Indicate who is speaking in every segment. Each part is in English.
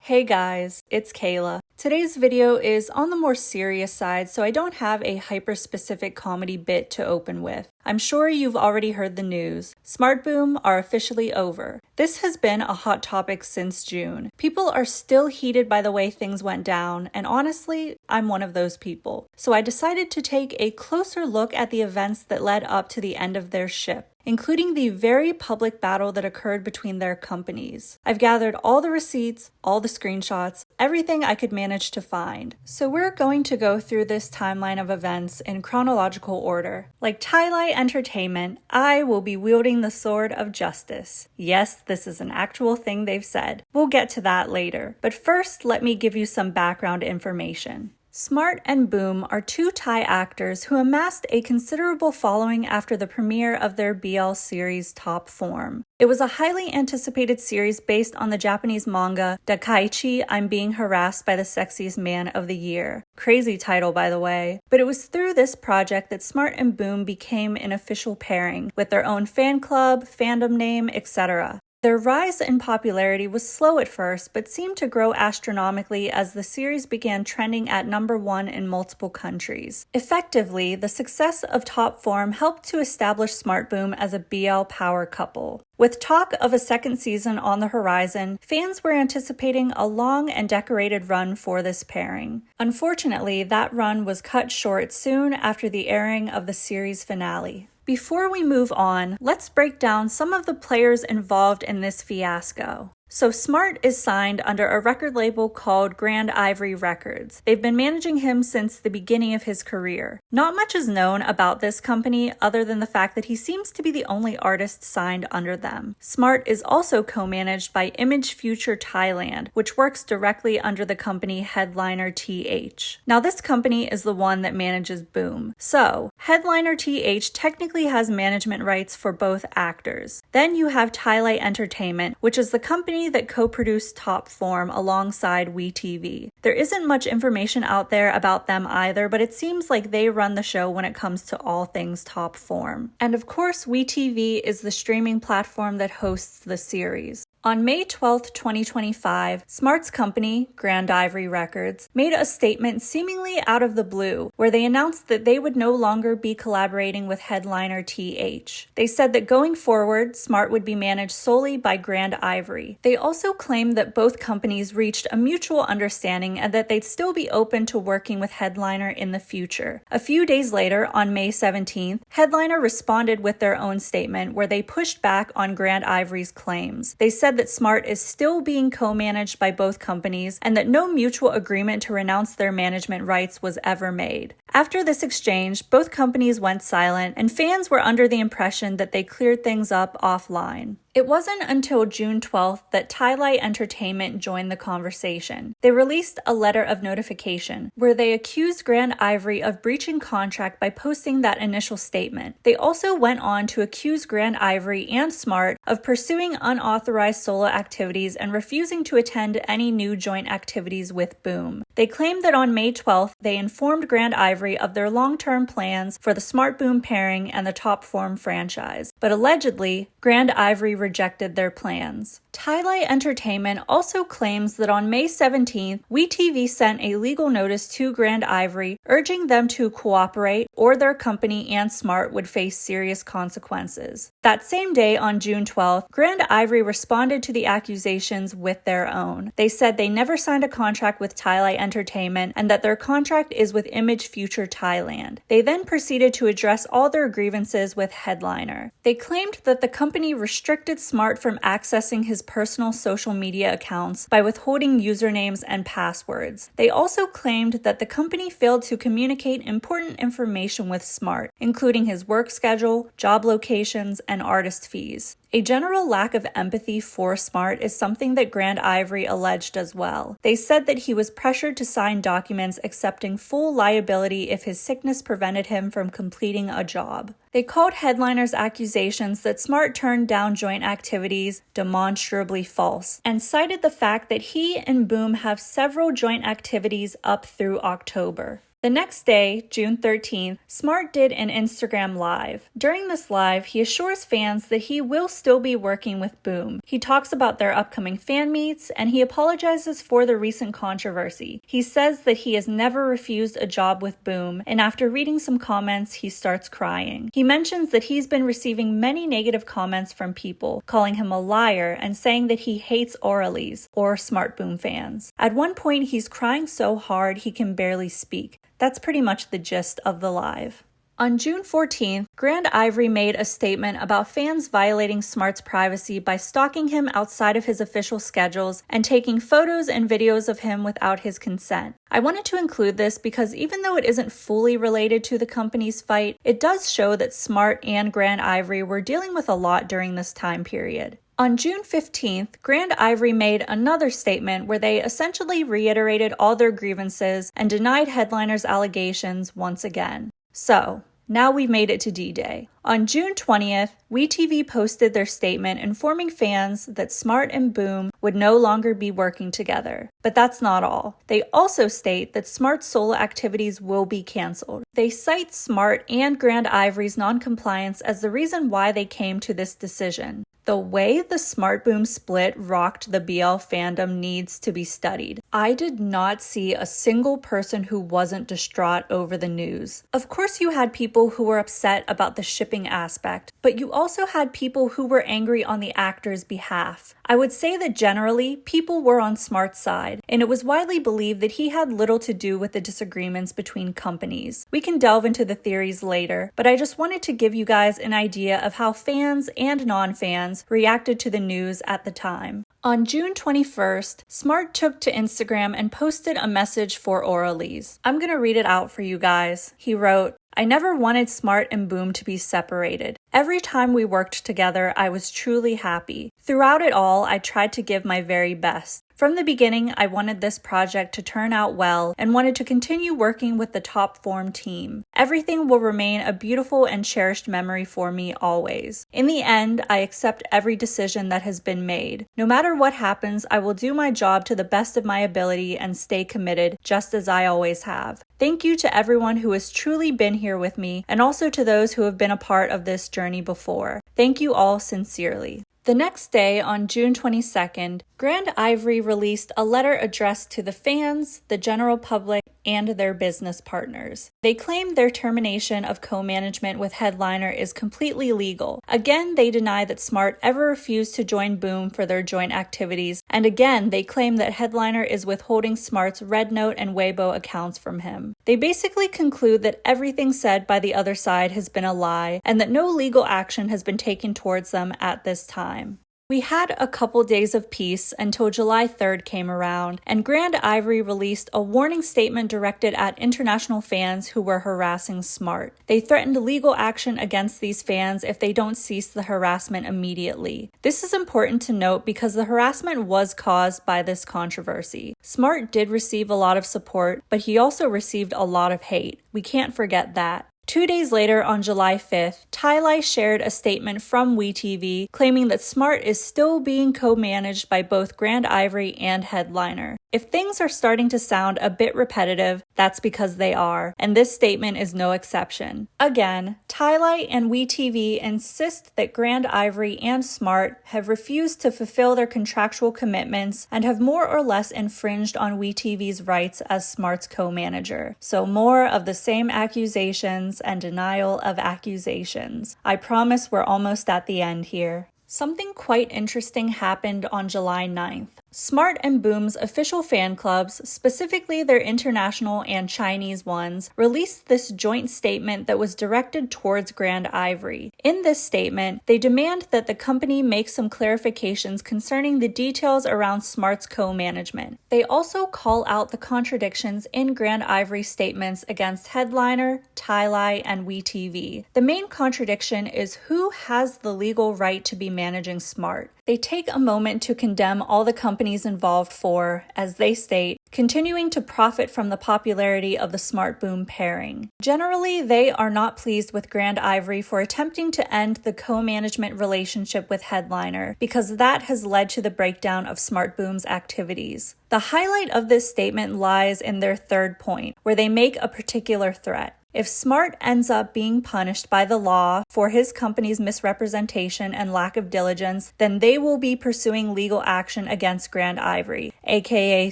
Speaker 1: Hey guys, it's Kayla. Today's video is on the more serious side, so I don't have a hyper-specific comedy bit to open with. I'm sure you've already heard the news. SmartBoom are officially over. This has been a hot topic since June. People are still heated by the way things went down, and honestly, I'm one of those people. So I decided to take a closer look at the events that led up to the end of their ship, including the very public battle that occurred between their companies. I've gathered all the receipts, all the screenshots, everything I could manage to find. So we're going to go through this timeline of events in chronological order. Like Tylight Entertainment, I will be wielding the sword of justice. Yes, this is an actual thing they've said. We'll get to that later. But first, let me give you some background information. Smart and Boom are two Thai actors who amassed a considerable following after the premiere of their BL series Top Form. It was a highly anticipated series based on the Japanese manga Dakaichi I'm Being Harassed by the Sexiest Man of the Year. Crazy title, by the way. But it was through this project that Smart and Boom became an official pairing, with their own fan club, fandom name, etc. Their rise in popularity was slow at first, but seemed to grow astronomically as the series began trending at #1 in multiple countries. Effectively, the success of Top Form helped to establish SmartBoom as a BL power couple. With talk of a second season on the horizon, fans were anticipating a long and decorated run for this pairing. Unfortunately, that run was cut short soon after the airing of the series finale. Before we move on, let's break down some of the players involved in this fiasco. So Smart is signed under a record label called Grand Ivory Records. They've been managing him since the beginning of his career. Not much is known about this company other than the fact that he seems to be the only artist signed under them. Smart is also co-managed by Image Future Thailand, which works directly under the company Headliner TH. Now this company is the one that manages Boom. So, Headliner TH technically has management rights for both actors. Then you have Tylight Entertainment, which is the company that co-produced Top Form alongside WeTV. There isn't much information out there about them either, but it seems like they run the show when it comes to all things Top Form. And of course, WeTV is the streaming platform that hosts the series. On May 12, 2025, Smart's company, Grand Ivory Records, made a statement seemingly out of the blue, where they announced that they would no longer be collaborating with Headliner TH. They said that going forward, Smart would be managed solely by Grand Ivory. They also claimed that both companies reached a mutual understanding and that they'd still be open to working with Headliner in the future. A few days later, on May 17th, Headliner responded with their own statement where they pushed back on Grand Ivory's claims. They said that Smart is still being co-managed by both companies and that no mutual agreement to renounce their management rights was ever made. After this exchange, both companies went silent and fans were under the impression that they cleared things up offline. It wasn't until June 12th that Tylight Entertainment joined the conversation. They released a letter of notification where they accused Grand Ivory of breaching contract by posting that initial statement. They also went on to accuse Grand Ivory and Smart of pursuing unauthorized solo activities and refusing to attend any new joint activities with Boom. They claimed that on May 12th, they informed Grand Ivory of their long-term plans for the Smart-Boom pairing and the Top Form franchise, but allegedly, Grand Ivory rejected their plans. Tylight Entertainment also claims that on May 17th, WeTV sent a legal notice to Grand Ivory urging them to cooperate or their company and Smart would face serious consequences. That same day, on June 12th, Grand Ivory responded to the accusations with their own. They said they never signed a contract with Tylight Entertainment and that their contract is with Image Future Thailand. They then proceeded to address all their grievances with Headliner. They claimed that the company restricted Smart from accessing his personal social media accounts by withholding usernames and passwords. They also claimed that the company failed to communicate important information with Smart, including his work schedule, job locations, and artist fees. A general lack of empathy for Smart is something that Grand Ivory alleged as well. They said that he was pressured to sign documents accepting full liability if his sickness prevented him from completing a job. They called Headliner's accusations that Smart turned down joint activities demonstrably false, and cited the fact that he and Boom have several joint activities up through October. The next day, June 13th, Smart did an Instagram Live. During this live, he assures fans that he will still be working with Boom. He talks about their upcoming fan meets, and he apologizes for the recent controversy. He says that he has never refused a job with Boom, and after reading some comments, he starts crying. He mentions that he's been receiving many negative comments from people, calling him a liar and saying that he hates Oralees, or SmartBoom fans. At one point, he's crying so hard he can barely speak. That's pretty much the gist of the live. On June 14th, Grand Ivory made a statement about fans violating Smart's privacy by stalking him outside of his official schedules and taking photos and videos of him without his consent. I wanted to include this because even though it isn't fully related to the company's fight, it does show that Smart and Grand Ivory were dealing with a lot during this time period. On June 15th, Grand Ivory made another statement where they essentially reiterated all their grievances and denied Headliner's allegations once again. So, now we've made it to D-Day. On June 20th, WeTV posted their statement informing fans that Smart and Boom would no longer be working together. But that's not all. They also state that Smart's solo activities will be canceled. They cite Smart and Grand Ivory's non-compliance as the reason why they came to this decision. The way the SmartBoom split rocked the BL fandom needs to be studied. I did not see a single person who wasn't distraught over the news. Of course, you had people who were upset about the shipping aspect, but you also had people who were angry on the actors' behalf. I would say that generally, people were on Smart's side, and it was widely believed that he had little to do with the disagreements between companies. We can delve into the theories later, but I just wanted to give you guys an idea of how fans and non-fans reacted to the news at the time. On June 21st, Smart took to Instagram and posted a message for Oralees. I'm gonna read it out for you guys. He wrote, "I never wanted Smart and Boom to be separated. Every time we worked together, I was truly happy. Throughout it all, I tried to give my very best. From the beginning, I wanted this project to turn out well and wanted to continue working with the top form team. Everything will remain a beautiful and cherished memory for me always. In the end, I accept every decision that has been made. No matter what happens, I will do my job to the best of my ability and stay committed, just as I always have. Thank you to everyone who has truly been here with me, and also to those who have been a part of this journey before. Thank you all sincerely." The next day, on June 22nd, Grand Ivory released a letter addressed to the fans, the general public, and their business partners. They claimed their termination of co-management with Headliner is completely legal. Again, they deny that Smart ever refused to join Boom for their joint activities, and again, they claim that Headliner is withholding Smart's Red Note and Weibo accounts from him. They basically conclude that everything said by the other side has been a lie, and that no legal action has been taken towards them at this time. We had a couple days of peace until July 3rd came around, and Grand Ivory released a warning statement directed at international fans who were harassing Smart. They threatened legal action against these fans if they don't cease the harassment immediately. This is important to note because the harassment was caused by this controversy. Smart did receive a lot of support, but he also received a lot of hate. We can't forget that. 2 days later, on July 5th, Ty shared a statement from WeTV claiming that Smart is still being co-managed by both Grand Ivory and Headliner. If things are starting to sound a bit repetitive, that's because they are, and this statement is no exception. Again, Ty and WeTV insist that Grand Ivory and Smart have refused to fulfill their contractual commitments and have more or less infringed on WeTV's rights as Smart's co-manager. So more of the same accusations and denial of accusations. I promise we're almost at the end here. Something quite interesting happened on July 9th. Smart and Boom's official fan clubs, specifically their international and Chinese ones, released this joint statement that was directed towards Grand Ivory. In this statement, they demand that the company make some clarifications concerning the details around Smart's co-management. They also call out the contradictions in Grand Ivory's statements against Headliner, Ty and WeTV. The main contradiction is who has the legal right to be managing Smart. They take a moment to condemn all the companies involved for, as they state, continuing to profit from the popularity of the SmartBoom pairing. Generally, they are not pleased with Grand Ivory for attempting to end the co-management relationship with Headliner, because that has led to the breakdown of SmartBoom's activities. The highlight of this statement lies in their third point, where they make a particular threat. If Smart ends up being punished by the law for his company's misrepresentation and lack of diligence, then they will be pursuing legal action against Grand Ivory, aka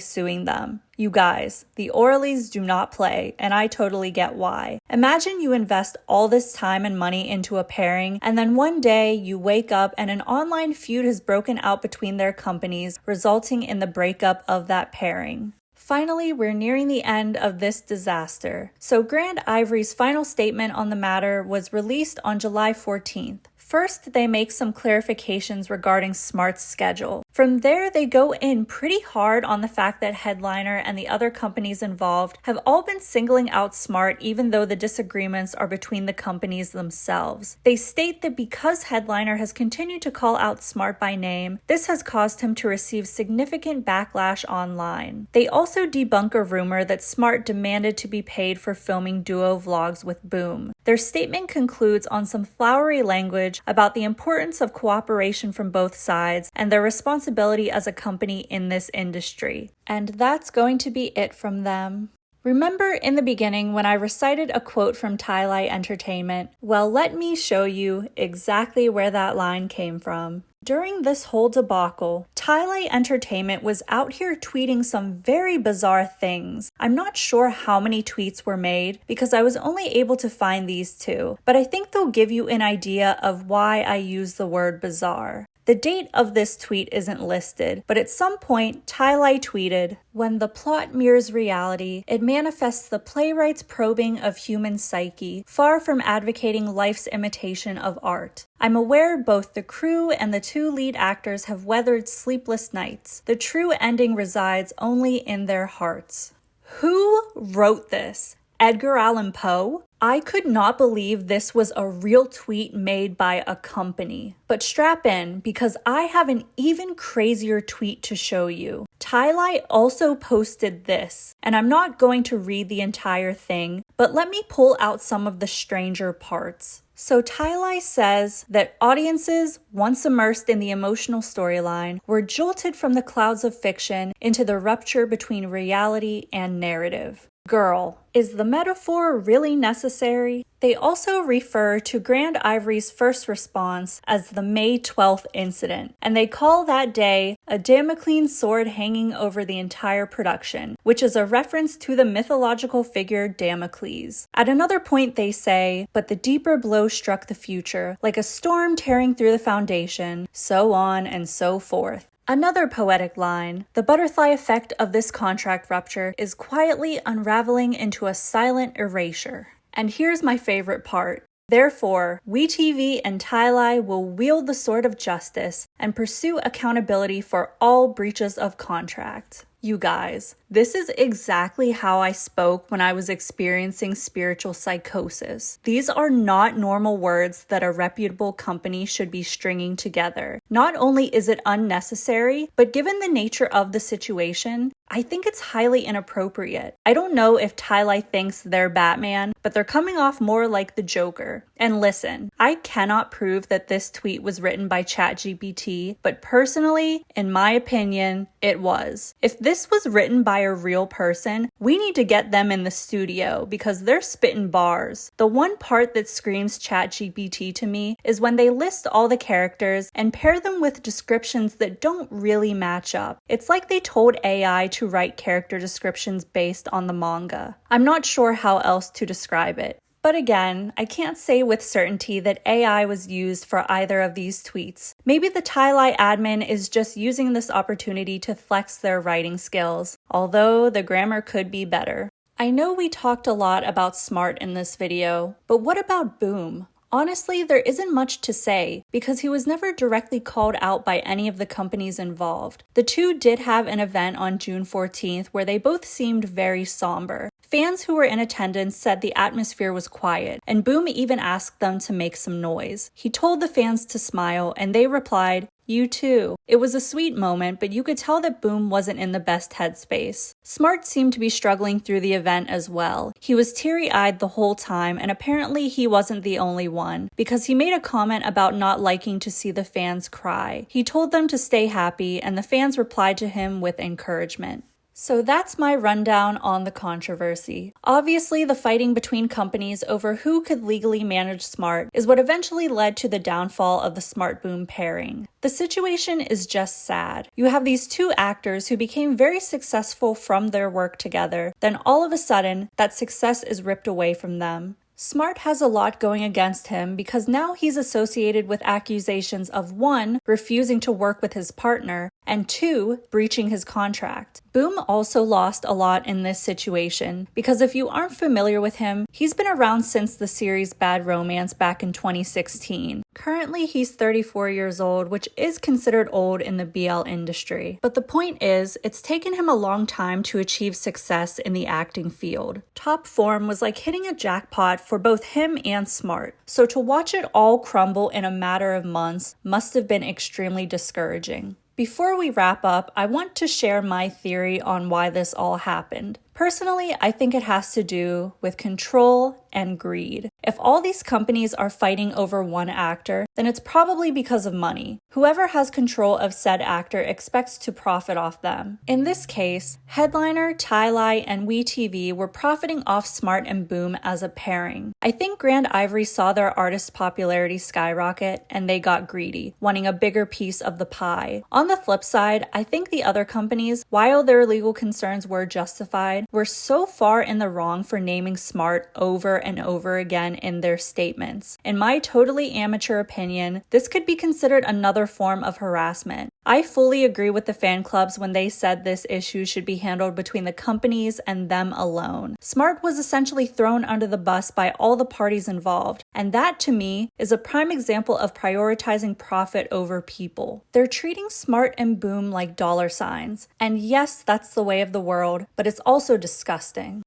Speaker 1: suing them. You guys, the Orleys do not play, and I totally get why. Imagine you invest all this time and money into a pairing, and then one day you wake up and an online feud has broken out between their companies, resulting in the breakup of that pairing. Finally, we're nearing the end of this disaster. So Grand Ivory's final statement on the matter was released on July 14th. First, they make some clarifications regarding Smart's schedule. From there, they go in pretty hard on the fact that Headliner and the other companies involved have all been singling out Smart even though the disagreements are between the companies themselves. They state that because Headliner has continued to call out Smart by name, this has caused him to receive significant backlash online. They also debunk a rumor that Smart demanded to be paid for filming duo vlogs with Boom. Their statement concludes on some flowery language about the importance of cooperation from both sides and their responsibility as a company in this industry. And that's going to be it from them. Remember in the beginning when I recited a quote from Tyli Entertainment? Well, let me show you exactly where that line came from. During this whole debacle, Tyli Entertainment was out here tweeting some very bizarre things. I'm not sure how many tweets were made because I was only able to find these two, but I think they'll give you an idea of why I use the word bizarre. The date of this tweet isn't listed, but at some point, Tyli tweeted, "When the plot mirrors reality, it manifests the playwright's probing of human psyche, far from advocating life's imitation of art. I'm aware both the crew and the two lead actors have weathered sleepless nights. The true ending resides only in their hearts." Who wrote this? Edgar Allan Poe? I could not believe this was a real tweet made by a company. But strap in, because I have an even crazier tweet to show you. Tyli also posted this, and I'm not going to read the entire thing, but let me pull out some of the stranger parts. So Tyli says that audiences, once immersed in the emotional storyline, were jolted from the clouds of fiction into the rupture between reality and narrative. Girl, is the metaphor really necessary? They also refer to Grand Ivory's first response as the May 12th incident, and they call that day a Damocles sword hanging over the entire production, which is a reference to the mythological figure Damocles. At another point they say, "But the deeper blow struck the future, like a storm tearing through the foundation," so on and so forth. Another poetic line, "The butterfly effect of this contract rupture is quietly unraveling into a silent erasure." And here's my favorite part. Therefore, WeTV and Tyli will wield the sword of justice and pursue accountability for all breaches of contract. You guys, this is exactly how I spoke when I was experiencing spiritual psychosis. These are not normal words that a reputable company should be stringing together. Not only is it unnecessary, but given the nature of the situation, I think it's highly inappropriate. I don't know if Tyli thinks they're Batman, but they're coming off more like the Joker. And listen, I cannot prove that this tweet was written by ChatGPT, but personally, in my opinion, it was. If this was written by a real person, we need to get them in the studio because they're spitting bars. The one part that screams ChatGPT to me is when they list all the characters and pair them with descriptions that don't really match up. It's like they told AI to write character descriptions based on the manga. I'm not sure how else to describe it. But again, I can't say with certainty that AI was used for either of these tweets. Maybe the Tyli admin is just using this opportunity to flex their writing skills, although the grammar could be better. I know we talked a lot about Smart in this video, but what about Boom? Honestly, there isn't much to say because he was never directly called out by any of the companies involved. The two did have an event on June 14th where they both seemed very somber. Fans who were in attendance said the atmosphere was quiet, and Boom even asked them to make some noise. He told the fans to smile, and they replied, You too. It was a sweet moment, but you could tell that Boom wasn't in the best headspace. Smart seemed to be struggling through the event as well. He was teary-eyed the whole time, and apparently he wasn't the only one, because he made a comment about not liking to see the fans cry. He told them to stay happy, and the fans replied to him with encouragement. So that's my rundown on the controversy. Obviously, the fighting between companies over who could legally manage Smart is what eventually led to the downfall of the SmartBoom pairing. The situation is just sad. You have these two actors who became very successful from their work together, then all of a sudden, that success is ripped away from them. Smart has a lot going against him because now he's associated with accusations of 1. Refusing to work with his partner, and 2. Breaching his contract. Boom also lost a lot in this situation because if you aren't familiar with him, he's been around since the series Bad Romance back in 2016. Currently, he's 34 years old, which is considered old in the BL industry. But the point is, it's taken him a long time to achieve success in the acting field. Top form was like hitting a jackpot for both him and Smart. So to watch it all crumble in a matter of months must have been extremely discouraging. Before we wrap up, I want to share my theory on why this all happened. Personally, I think it has to do with control and greed. If all these companies are fighting over one actor, then it's probably because of money. Whoever has control of said actor expects to profit off them. In this case, Headliner, Tylai, and WeTV were profiting off Smart and Boom as a pairing. I think Grand Ivory saw their artist's popularity skyrocket and they got greedy, wanting a bigger piece of the pie. On the flip side, I think the other companies, while their legal concerns were justified, were so far in the wrong for naming Smart over and over again in their statements. In my totally amateur opinion, this could be considered another form of harassment. I fully agree with the fan clubs when they said this issue should be handled between the companies and them alone. Smart was essentially thrown under the bus by all the parties involved, and that to me is a prime example of prioritizing profit over people. They're treating Smart and Boom like dollar signs, and yes, that's the way of the world, but it's also disgusting.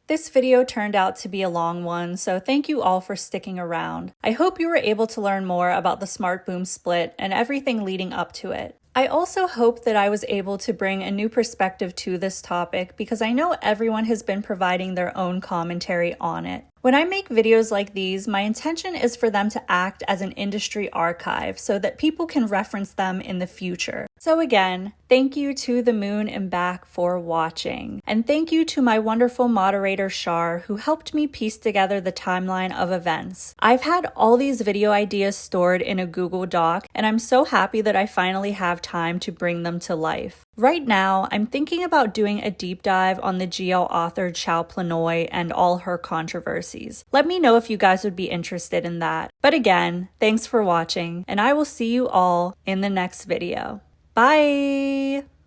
Speaker 1: This video turned out to be a long one, so thank you all for sticking around. I hope you were able to learn more about the SmartBoom split and everything leading up to it. I also hope that I was able to bring a new perspective to this topic because I know everyone has been providing their own commentary on it. When I make videos like these, my intention is for them to act as an industry archive so that people can reference them in the future. So again, thank you to the moon and back for watching. And thank you to my wonderful moderator Shar who helped me piece together the timeline of events. I've had all these video ideas stored in a Google Doc and I'm so happy that I finally have time to bring them to life. Right now, I'm thinking about doing a deep dive on the GL author Chao Planoy and all her controversies. Let me know if you guys would be interested in that. But again, thanks for watching, and I will see you all in the next video. Bye!